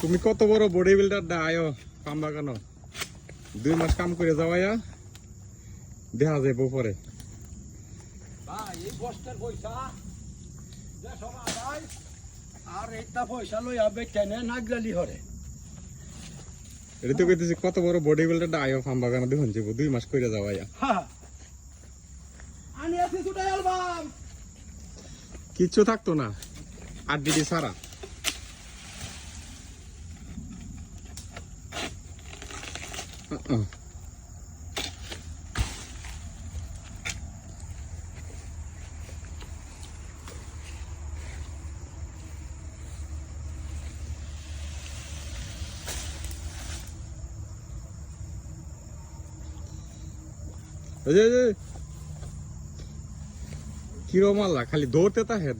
তুমি কত বড় বডি বিল্ডার দা আয়ো কাম বাগানো 2 মাস কাম করে যাওয়া দেখা যাইব পরে ভাই এই বস্তার পয়সা যে সবাই ভাই আর এইটা পয়সা লই আবে কেনে নাগরালি হরে এটা তো কইতেছি কত বড় বডি বিল্ডার দা আয়ো কাম বাগানো দেখুন যাইব 2 মাস করে যাওয়া হ্যাঁ আনি আসি ছুটাই অ্যালবাম কিচ্ছু থাকতো না আর দিদি সারা কিরম আল্লাহ খালি দৌড়তে তা है